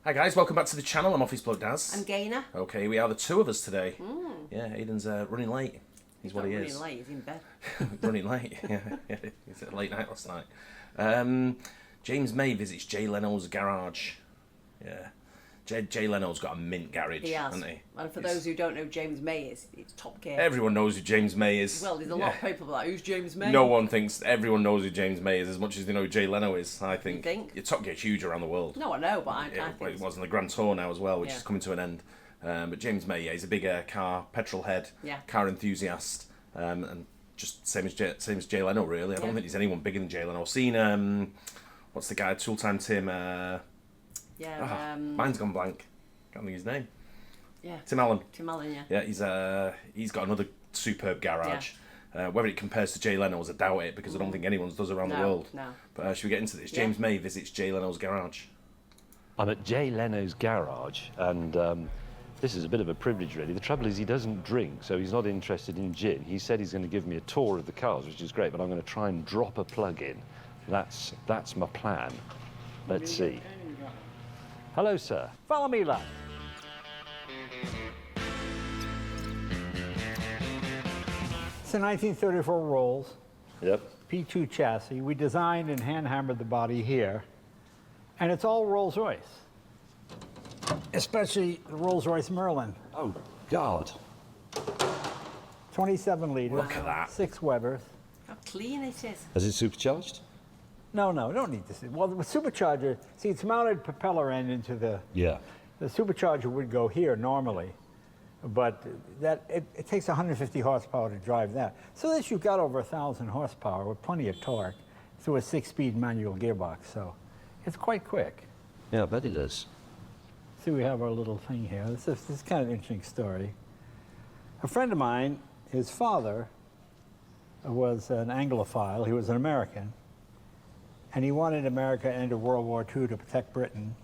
Hi guys, welcome back to the channel. I'm Office Bloke Daz. I'm Gaynor. Okay, we are the two of us today. Yeah, Aidan's running late. He's what he is. Running late, he's in bed. Running late, yeah. He's at a late night last night. James May visits Jay Leno's garage. Yeah. Jay Leno's got a mint garage, He has. hasn't he? And for those who don't know who James May is, it's top gear. Everyone knows who James May is. Well, there's a lot of people like, who's James May? No one thinks everyone knows who James May is as much as they know who Jay Leno is, I think. You think? Your Top Gear's huge around the world. No, I know, but I think It was on the Grand Tour now as well, which Yeah. is coming to an end. But James May, yeah, he's a big car, petrol head, Yeah. car enthusiast, and just same as Jay Leno, really. I don't think there's anyone bigger than Jay Leno. I've seen, what's the guy, Tool Time Tim? Mine's gone blank. Can't think of his name. Yeah. Tim Allen. Tim Allen, yeah. Yeah, he's got another superb garage. Yeah. Whether it compares to Jay Leno's, I doubt it, because I don't think anyone's does around the world. No. But should we get into this? James May visits Jay Leno's garage. I'm at Jay Leno's garage, and this is a bit of a privilege, really. The trouble is he doesn't drink, so he's not interested in gin. He said he's going to give me a tour of the cars, which is great, but I'm going to try and drop a plug in. That's my plan. Let's see. Hello, sir. Follow me, lad. It's a 1934 Rolls Yep. P2 chassis. We designed and hand-hammered the body here, and it's all Rolls-Royce, especially the Rolls-Royce Merlin. Oh, God. 27 liters. Look at that. 6 Webers. How clean it is. Is it supercharged? No, don't need this. Well, the supercharger, see, it's mounted propeller end into the Yeah. supercharger would go here normally, but it takes 150 horsepower to drive that. So this you've got over 1,000 horsepower with plenty of torque through a 6-speed manual gearbox. So it's quite quick. Yeah, I bet it is. See, we have our little thing here. This is kind of an interesting story. A friend of mine, his father was an Anglophile. He was an American. And he wanted America to enter World War II to protect Britain.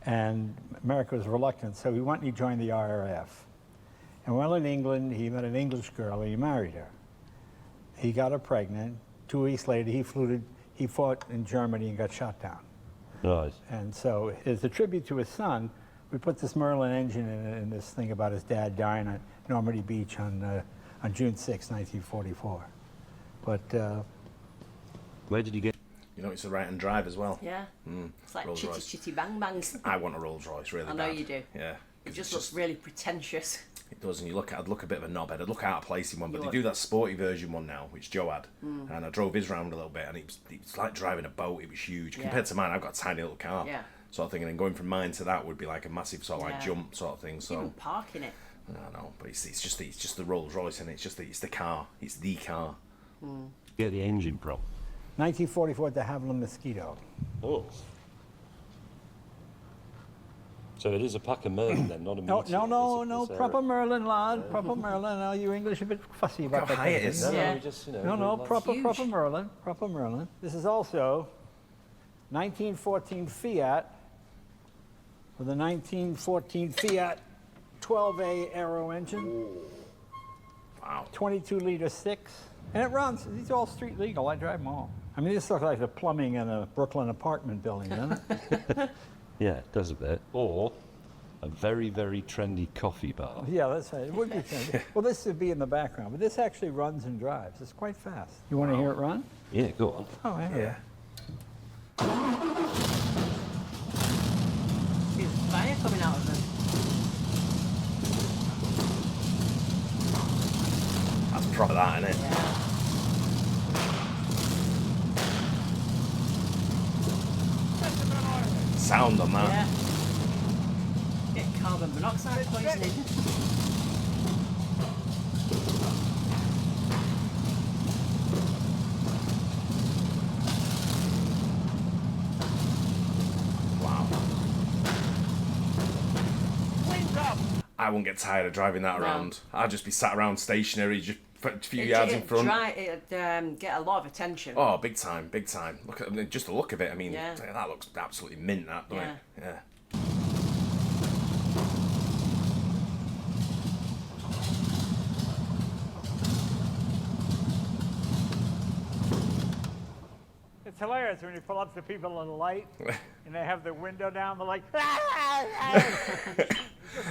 And America was reluctant, so he went and he joined the RAF. And while in England, he met an English girl and he married her. He got her pregnant. 2 weeks later, he fought in Germany and got shot down. Right. And so, as a tribute to his son, we put this Merlin engine in this thing about his dad dying at Normandy Beach on June 6, 1944. But Where did you get? You know, it's a right-hand drive as well. Yeah. It's like Rolls-Royce. chitty bang bangs. I want a Rolls-Royce really I know bad. you do. Yeah. It just looks really pretentious. It does, and I'd look a bit of a knobhead. I'd look out of place in one, but You they would. do that sporty version one now, which Joe had, and I drove his round a little bit, and it was like driving a boat. It was huge compared to mine. I've got a tiny little car, sort of thing, and then going from mine to that would be like a massive sort of like jump sort of thing. So Even parking it. I know, but it's just the Rolls Royce, and it's the car. It's the car. Get the engine from? 1944 de Havilland Mosquito. Oh. So it is a Packer Merlin then, not a Meteor. No, proper Merlin, lad, proper Merlin. Now, you English are a bit fussy about Look that. how high it is. Yeah. we just, you know, No, we- proper huge. Merlin, proper Merlin. This is also 1914 Fiat with a 1914 Fiat 12A aero engine. Wow. 22-liter 6. And it runs. These are all street legal. I drive them all. I mean, this looks like the plumbing in a Brooklyn apartment building, doesn't it? Yeah, it does a bit. Or a very, very trendy coffee bar. Yeah, that's right. It would be trendy. Well, this would be in the background, but this actually runs and drives. It's quite fast. You want to hear it run? Yeah, go on. Oh, yeah. See the fire coming out of them. That's proper, that, isn't it? Yeah. Sound on that. Yeah. Get carbon monoxide poisoning. Wow. I wouldn't get tired of driving that around. I'd just be sat around stationary, just a few yards in front. It'd get a lot of attention. Oh, big time, big time. Look at, I mean, just the look of it. I mean, Yeah. that looks absolutely mint, that, doesn't it? Yeah. It's hilarious when you pull up to people at a light and they have their window down, they're like, just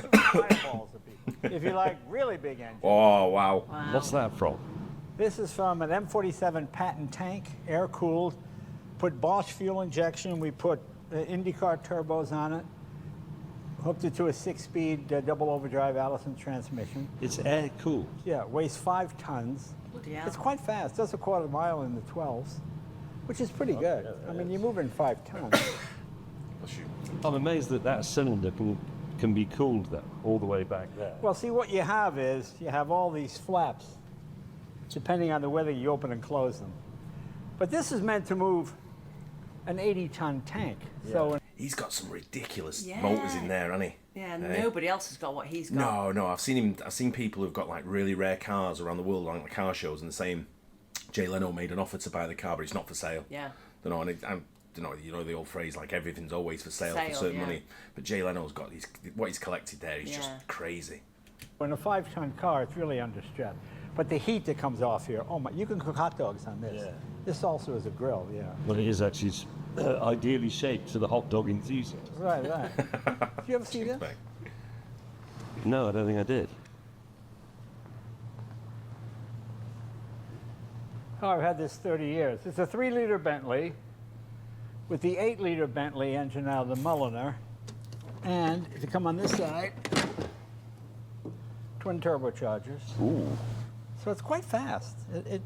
fireballs at people. If you like really big engines. Oh, wow. What's that from? This is from an M47 Patent tank, air-cooled. Put Bosch fuel injection. We put IndyCar turbos on it. Hooked it to a 6-speed double overdrive Allison transmission. It's air-cooled. Yeah, weighs 5 tons. Bloody hell. It's quite fast. Does a quarter mile in the 12s, which is pretty good. I mean, you're moving 5 tons. I'm amazed that that cylinder can be cooled though, all the way back there. Well, see, what you have is you have all these flaps, depending on the weather you open and close them. But this is meant to move an 80-ton tank. Yeah. So He's got some ridiculous motors in there, hasn't he? Yeah, nobody else has got what he's got. No, I've seen people who've got like really rare cars around the world, like the car shows, and the same. Jay Leno made an offer to buy the car, but it's not for sale. Yeah. You know, you know the old phrase, like everything's always for sale for certain money. But Jay Leno's got what he's collected there is just crazy. in a 5-ton car, it's really understressed. But the heat that comes off here, oh my, you can cook hot dogs on this. Yeah. This also is a grill, yeah. Well, it is actually ideally shaped for the hot dog enthusiast. Right, right. Did you ever see this? No, I don't think I did. Oh, I've had this 30 years. It's a 3-liter Bentley with the 8-liter Bentley engine out of the Mulliner. And if you come on this side, twin turbochargers. Ooh. So it's quite fast.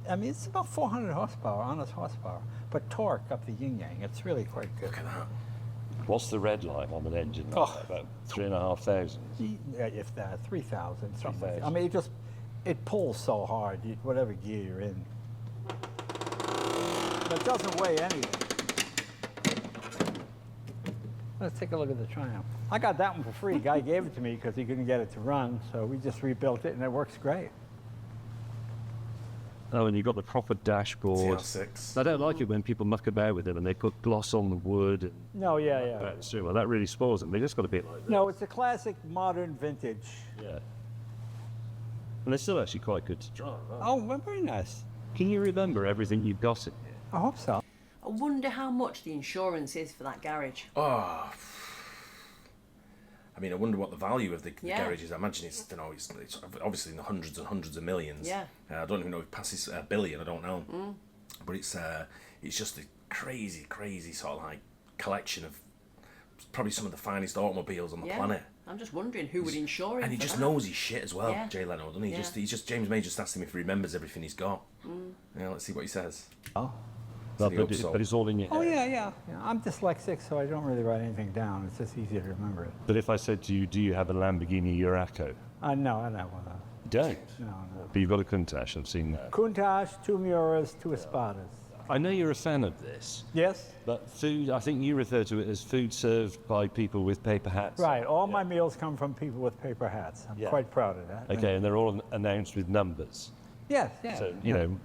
I mean, it's about 400 horsepower, honest horsepower, but torque up the yin-yang. It's really quite good. Look at that. What's the red line on an engine like that? About 3,500? If that, 3,000, something like that. 3,000. I mean, it pulls so hard, whatever gear you're in. But it doesn't weigh anything. Let's take a look at the Triumph. I got that one for free. Guy gave it to me because he couldn't get it to run, so we just rebuilt it, and it works great. Oh, and you've got the proper dashboard. TR6. I don't like it when people muck about with it and they put gloss on the wood. And No, yeah. that's true. Well, that really spoils them. They just got to be like this. No, it's a classic modern vintage. Yeah. And they're still actually quite good to drive. Oh, well, very nice. Can you remember everything you've got in here? I hope so. I wonder how much the insurance is for that garage. Oh. I mean, I wonder what the value of the garage is. I imagine it's obviously in the hundreds and hundreds of millions. Yeah. I don't even know if it passes a billion. I don't know. But it's just a crazy, crazy sort of like collection of probably some of the finest automobiles on the planet. I'm just wondering who would insure him. And he for just that. knows his shit as well, Yeah. Jay Leno, doesn't he? Yeah. He's just James May just asked him if he remembers everything he's got. Yeah, let's see what he says. Oh. No, the but, upsole. but it's all in your head. Oh, yeah. I'm dyslexic, so I don't really write anything down. It's just easier to remember it. But if I said to you, do you have a Lamborghini Urraco? No, I don't have one of those. You don't? No. But you've got a Countach, I've seen that. Countach, 2 Miuras, 2 Espadas. I know you're a fan of this, Yes? but food, I think you refer to it as food served by people with paper hats. Right. All my meals come from people with paper hats. I'm quite proud of that. Okay, and they're all announced with numbers. Yes. So,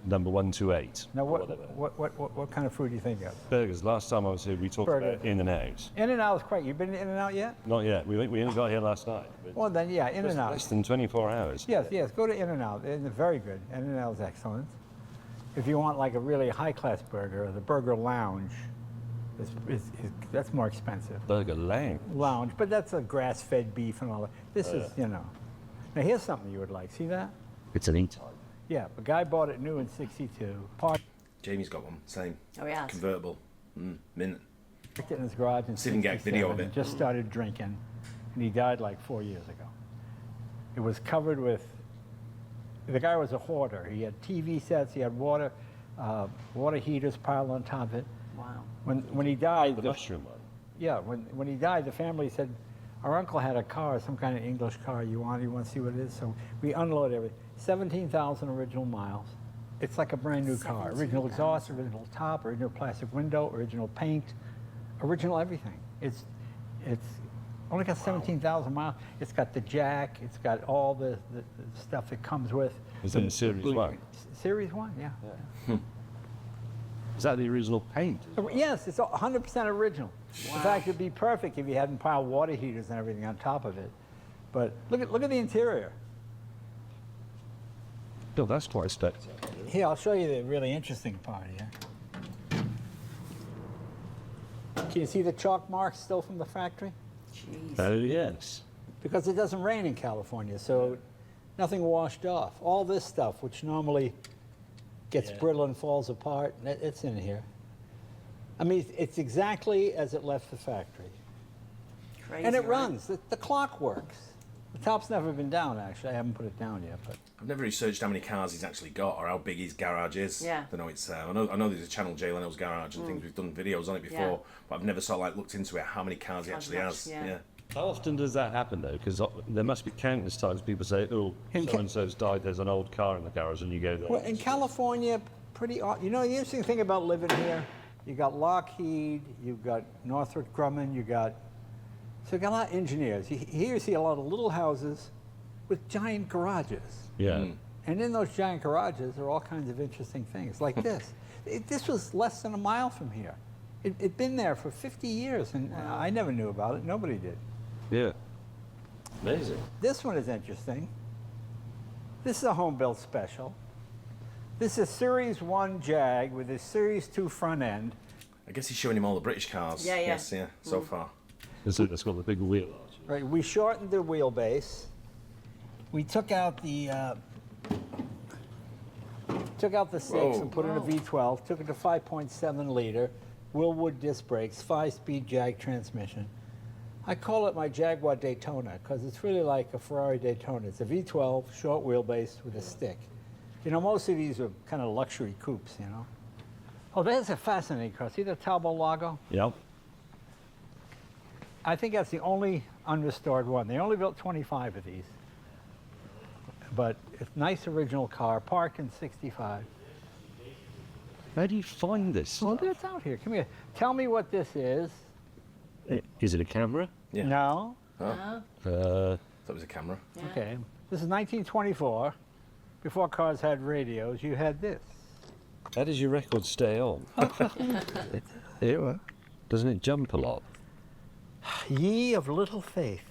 number 1 to 8. Now, or whatever. what kind of food do you think of? Burgers. Last time I was here, we talked about In-N-Out. In-N-Out is great. You been to In-N-Out yet? Not yet. We only got here last night. But Well, then, yeah, In-N-Out. less than 24 hours. Yes. Go to In-N-Out. They're very good. In-N-Out is excellent. If you want like a really high-class burger, the Burger Lounge, that's more expensive. Burger Lounge. But that's a grass-fed beef and all that. This is, Now, here's something you would like. See that? It's an E-Type. Yeah, the guy bought it new in '62. Parked Jamie's got one, same. Oh, he has. Convertible. Mint. it in his garage in See if we can get a video of 67, it. Just started drinking, and he died like 4 years ago. It was covered with. The guy was a hoarder. He had TV sets. He had water heaters piled on top of it. Wow. When he died, The mushroom one. Yeah, when he died, the family said, our uncle had a car, some kind of English car. You want to see what it is? So we unloaded everything. 17,000 original miles. It's like a brand new car. Original exhaust, original top, original plastic window, original paint, original everything. It's only got 17,000 miles. It's got the jack. It's got all the stuff that comes with. Is that the Series 1? Series 1, yeah. Is that the original paint? Yes, it's 100% original. Wow. In fact, it'd be perfect if you hadn't piled water heaters and everything on top of it. But look at the interior. No, that's quite spectacular. Here, I'll show you the really interesting part here. Can you see the chalk marks still from the factory? Jeez. Oh, yes. Because it doesn't rain in California, so nothing washed off. All this stuff, which normally gets brittle and falls apart, it's in here. I mean, it's exactly as it left the factory. Crazy, And it right? runs. The clock works. The top's never been down, actually. I haven't put it down yet, but I've never researched how many cars he's actually got or how big his garage is. Yeah. I know it's. I know there's a channel, Jay Leno's Garage, and things. We've done videos on it before, but I've never sort of like looked into it. How many cars he actually has? Yeah. How often does that happen, though? Because there must be countless times people say, oh, so-and-so's died, there's an old car in the garage, and you go there. well, in California, you know, the interesting thing about living here, you got Lockheed, you've got Northrop Grumman, you got a lot of engineers. Here you see a lot of little houses with giant garages. Yeah. And in those giant garages are all kinds of interesting things, like this. This was less than a mile from here. It'd been there for 50 years, and I never knew about it. Nobody did. Yeah. Amazing. This one is interesting. This is a home-built special. This is Series 1 Jag with a Series 2 front end. I guess he's showing him all the British cars. Yeah, yeah. Yes, yeah. So far. That's got the big wheel arch. Right, we shortened the wheelbase. We took out the 6 and put in a V12. Took it to 5.7 liter, Willwood disc brakes, 5-speed Jag transmission. I call it my Jaguar Daytona because it's really like a Ferrari Daytona. It's a V12, short wheelbase with a stick. You know, most of these are kind of luxury coupes, you know. Oh, there's a fascinating car. See the Talbot logo? Yep. I think that's the only unrestored one. They only built 25 of these. But it's a nice original car, parked in 65. How do you find this? Well, it's out here. Come here. Tell me what this is. Is it a camera? Yeah. No? That was a camera. Yeah. Okay. This is 1924. Before cars had radios, you had this. How does your record stay on? Here. Doesn't it jump a lot? Ye of little faith.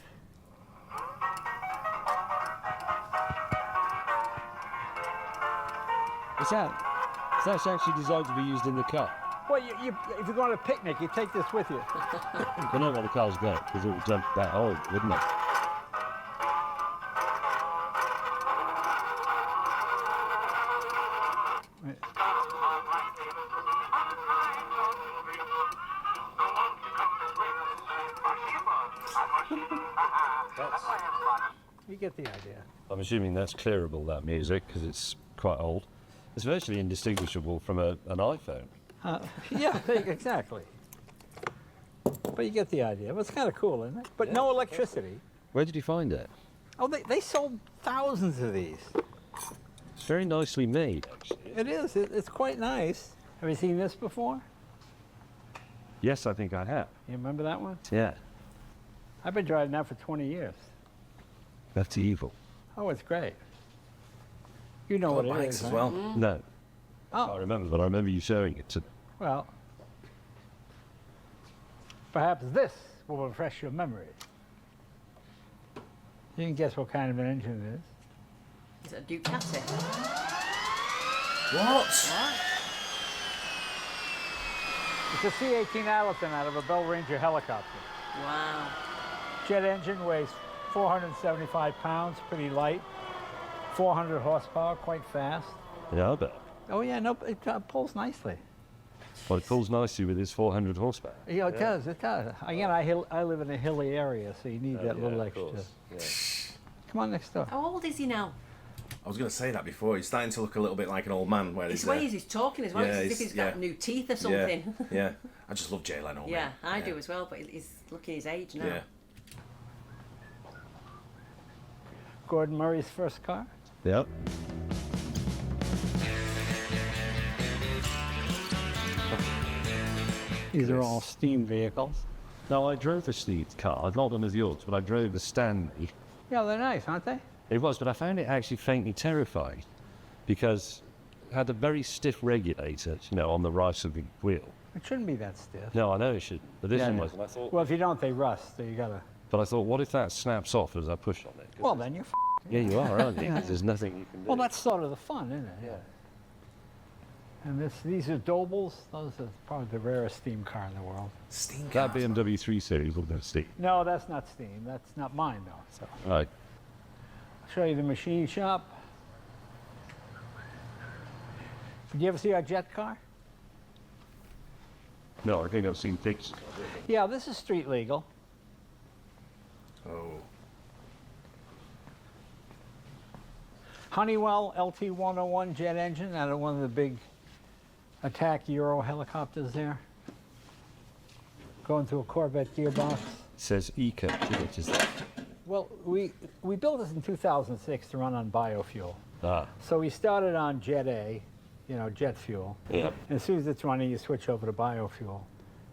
Is that actually designed to be used in the car? Well, if you go on a picnic, you take this with you. I know where the cars go, because it would jump that hole, wouldn't it? You get the idea. I'm assuming that's clearable, that music, because it's quite old. It's virtually indistinguishable from an iPhone. Yeah, exactly. But you get the idea. Well, it's kind of cool, isn't it? But no electricity. Where did you find it? Oh, they sold thousands of these. It's very nicely made, actually. It is. It's quite nice. Have you seen this before? Yes, I think I have. You remember that one? Yeah. I've been driving that for 20 years. That's evil. Oh, it's great. You know what it Bikes is, as right? well. No, I Oh, remember, but I remember you showing it to... well, perhaps this will refresh your memory. You can guess what kind of an engine it is. Is it a Ducati? What? It's a C-18 Allerton out of a Bell Ranger helicopter. Wow. Jet engine, weighs 475 pounds, pretty light. 400 horsepower, quite fast. Yeah, I bet. Oh yeah, no, it pulls nicely. Well, it pulls nicely with his 400 horsepower. Yeah, it does, it does. Again, I live in a hilly area, so you need that little extra. Yeah. Come on next door. How old is he now? I was going to say that before. He's starting to look a little bit like an old man. Where His ways he's talking as well. yeah, it's as if he's- he's got yeah. new teeth or something. Yeah, yeah. I just love Jay Leno. Yeah, man. I do as well, but he's looking his age now. Yeah. Gordon Murray's first car. Yep. These are all steam vehicles. Now, I drove a Steve car, not one of yours, but I drove the Stanley. Yeah, they're nice, aren't they? It was, but I found it actually faintly terrifying because it had a very stiff regulator, you know, on the right of the wheel. It shouldn't be that stiff. No, I know it should, but this Yeah, one yeah. was. And I thought, Well, if you don't, they rust, so you gotta... but I thought, what if that snaps off as I push on it? 'Cause Well, then you're yeah, you are, aren't you? 'Cause there's nothing you can do. Well, that's sort of the fun, isn't it? Yeah. And these are Dobles. Those are probably the rarest steam car in the world. Steam That cars. BMW 3 Series will go steam. No, that's not steam. That's not mine, though. So Right. I'll show you the machine shop. Did you ever see our jet car? No, I think I've seen pictures. Yeah, this is street legal. Oh. Honeywell LT-101 jet engine out of one of the big attack Euro helicopters there. Going through a Corvette gearbox. It says Eco. What is that? Well, we built this in 2006 to run on biofuel. Ah. So we started on Jet A, you know, jet fuel. Yeah. And as soon as it's running, you switch over to biofuel.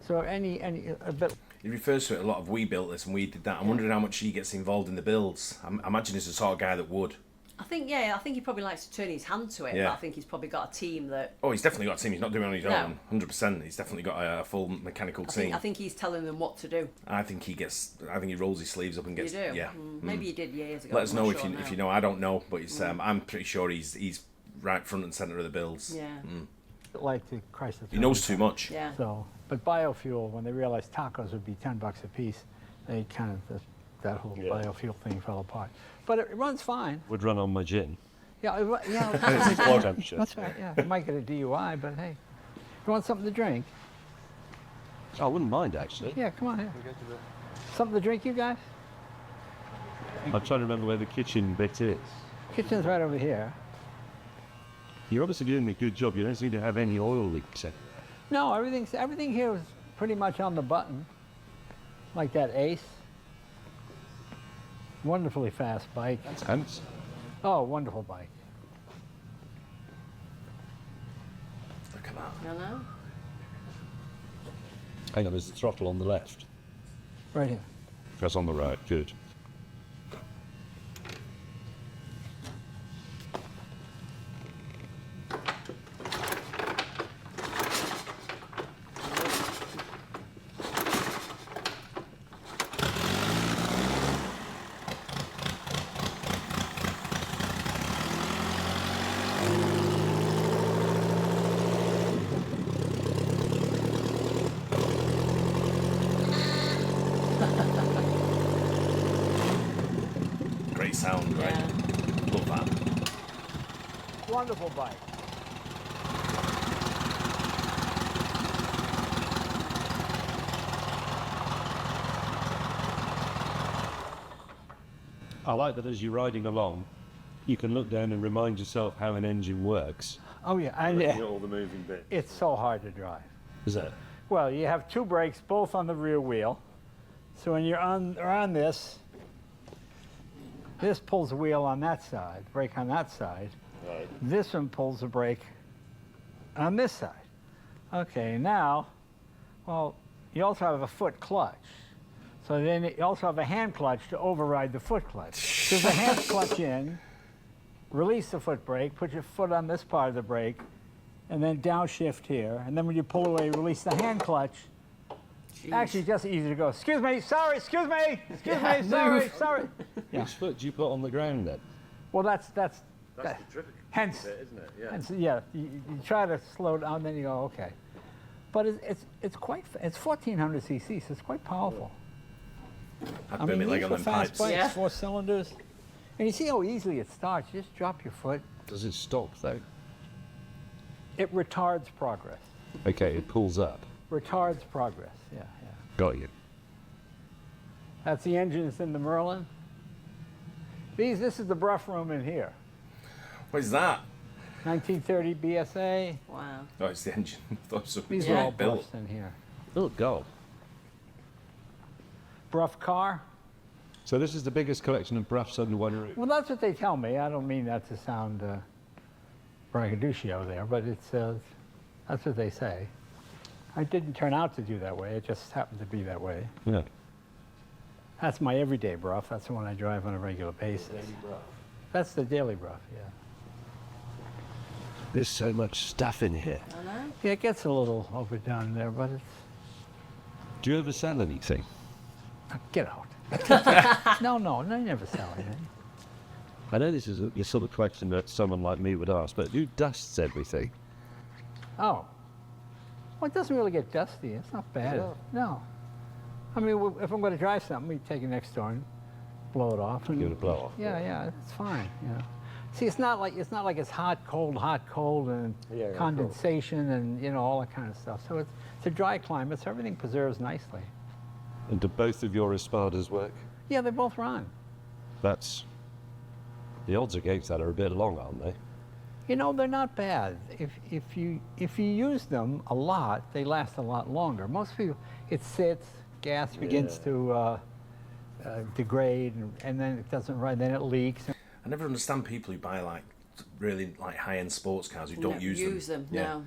So a bit. He refers to it a lot of we built this and we did that. I'm wondering how much he gets involved in the builds. I imagine he's the sort of guy that would. I think he probably likes to turn his hand to it. Yeah. But I think he's probably got a team that. Oh, he's definitely got a team. He's not doing it on his No. own. 100%. He's definitely got a full mechanical team. I think he's telling them what to do. I think he rolls his sleeves up and gets. You do? Yeah. Maybe he did years ago. Let us I'm know not if sure you now. if you know. I don't know, but it's, I'm pretty sure he's right front and centre of the builds. Yeah. Like the Chrysler. He knows too much. Yeah. So, but biofuel, when they realized tacos would be $10 a piece, they kind of that whole biofuel thing fell apart. But it runs fine. Would run on my gin. Yeah, yeah. It's floor temperature. That's right. Yeah, you might get a DUI, but hey, you want something to drink? I wouldn't mind, actually. Yeah, come on here. Something to drink, you guys? I'm trying to remember where the kitchen bit is. Kitchen's right over here. You're obviously doing a good job. You don't seem to have any oil leaks. No, everything here is pretty much on the button, like that Ace. Wonderfully fast bike. And Oh, wonderful bike. Look at that. No, no. hang on, there's the throttle on the left. Right here. That's on the right. Good. Great sound, right? Yeah. Love that. Wonderful bike. I like that as you're riding along, you can look down and remind yourself how an engine works. Oh yeah, and Looking at all the moving bits. it's so hard to drive. Is that? Well, you have two brakes, both on the rear wheel. So when you're on this pulls the wheel on that side, brake on that side. Right. This one pulls the brake on this side. Okay, now, well, you also have a foot clutch. So then you also have a hand clutch to override the foot clutch. There's a hand clutch in, release the foot brake, put your foot on this part of the brake, and then downshift here. And then when you pull away, release the hand clutch. Jeez. Actually, just easy to go. Excuse me, sorry, excuse me, excuse Yeah, me, sorry, move. sorry. Yeah. Which foot do you put on the ground then? Well, that's the tricky hence, isn't it? Yeah. hence, yeah. You try to slow down, then you go okay. But it's 1400 cc, so it's quite powerful. I'd burn my leg on them fast pipes. bikes, Yeah. 4 cylinders. And you see how easily it starts. You just drop your foot. Does it stop though? It retards progress. Okay, it pulls up. Retards progress. Yeah, yeah. Got you. That's the engines in the Merlin. This is the bruff room in here. What is that? 1930 BSA. Wow. Oh, it's the engine. I thought it was something These are all built. bruffs in here. Oh, God. Bruff car. So this is the biggest collection of bruffs under one roof. Well, that's what they tell me. I don't mean that to sound braggadocio there, but it's that's what they say. I didn't turn out to do that way. It just happened to be that way. Yeah. That's my everyday bruff. That's the one I drive on a regular basis. That's the daily bruff, yeah. There's so much stuff in here. I know. Yeah, it gets a little overdone there, but it's... Do you ever sell anything? Get out. No, I never sell anything. I know this is a sort of question that someone like me would ask, but who dusts everything? Oh. Well, it doesn't really get dusty. It's not bad. No. I mean, if I'm going to drive something, we take it next door and blow it off. And Give it a blow off. Yeah, it's fine. Yeah. See, it's not like it's hot, cold, and condensation and all that kind of stuff. So it's a dry climate, so everything preserves nicely. And do both of your Espadas work? Yeah, they both run. That's the odds against that are a bit long, aren't they? They're not bad. If you use them a lot, they last a lot longer. Most people, it sits, gas begins to degrade, and then it doesn't run, then it leaks. I never understand people who buy like really like high-end sports cars who don't use them. No.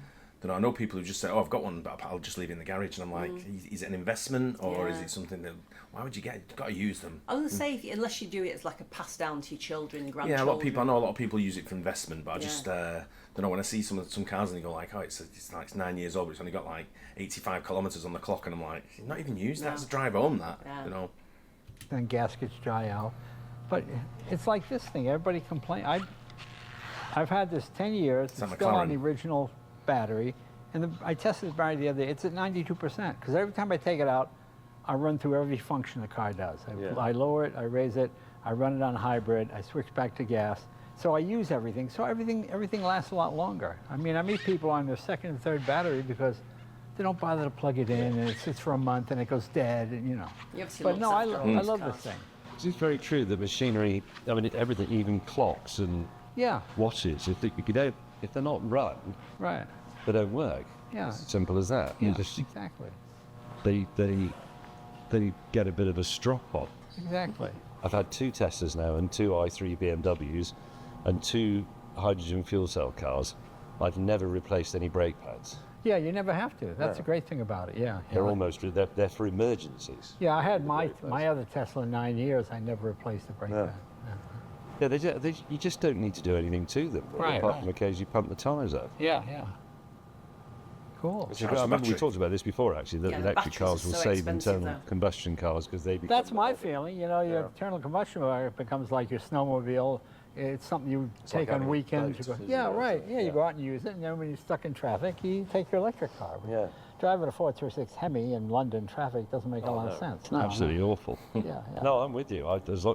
I know people who just say, "Oh, I've got one, but I'll just leave it in the garage." And I'm like, "Is it an investment, or is it something that? Why would you get it? You've got to use them." I was going to say, unless you do it as like a pass down to your children, grandchildren. Yeah, I know a lot of people use it for investment, but I just don't know, when I see some cars and they go like, "Oh, it's 9 years old, but it's only got like 85 kilometers on the clock," and I'm like, "You're not even used that. It's a drive home, that." Then gaskets dry out. But it's like this thing. Everybody complains. I've had this 10 years. It's still on the original battery. And I tested the battery the other day. It's at 92%. Because every time I take it out, I run through every function the car does. I lower it, I raise it, I run it on hybrid, I switch back to gas. So I use everything. So everything lasts a lot longer. I mean, I meet people on their second and third battery because they don't bother to plug it in, and it sits for a month and it goes dead, and But no, I love this thing. It's very true that machinery, I mean, everything, even clocks and watches, if they're not run, they don't work. Yeah. It's as simple as that. Yeah, exactly. They get a bit of a strop on. Exactly. I've had 2 Teslas now and 2 i3 BMWs and 2 hydrogen fuel cell cars. I've never replaced any brake pads. Yeah, you never have to. That's a great thing about it. Yeah. They're for emergencies. Yeah, I had my other Tesla 9 years. I never replaced the brake pad. Yeah, you just don't need to do anything to them. Apart from occasionally pump the tyres up. Yeah. Cool. I remember we talked about this before, actually, that electric cars will save internal combustion cars because they become... That's my feeling. Your internal combustion car becomes like your snowmobile. It's something you take on weekends. You go out and use it, and then when you're stuck in traffic, you take your electric car. Yeah. Driving a 426 Hemi in London traffic doesn't make a lot of sense. No. Absolutely awful. Yeah. No, I'm with you.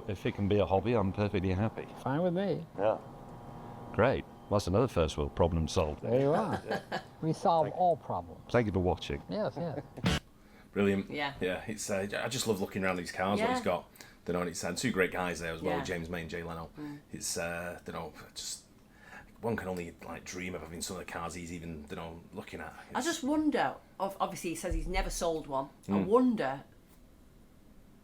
If it can be a hobby, I'm perfectly happy. Fine with me. Yeah. Great. Well, that's another first world problem solved. There you are. We solve all problems. Thank you for watching. Yes. Brilliant. Yeah. It's I just love looking around these cars. What he's got. And it's 2 great guys there as well, James May and Jay Leno. It's just one can only dream of having some of the cars he's even looking at. I just wonder. Obviously, he says he's never sold one. I wonder.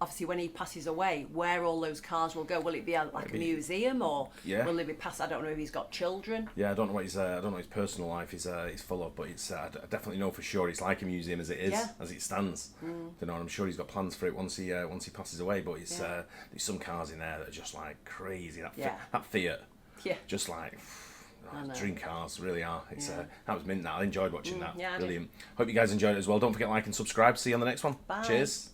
Obviously, when he passes away, where all those cars will go? Will it be a museum, or will they be passed? I don't know if he's got children. Yeah, I don't know what his personal life is full of, but I definitely know for sure it's like a museum as it is, as it stands. And I'm sure he's got plans for it once he passes away. But there's some cars in there that are just like crazy. That Fiat, just like. Dream cars really are. That was mint. I enjoyed watching that. Brilliant. Hope you guys enjoyed it as well. Don't forget to like and subscribe. See you on the next one. Bye. Cheers.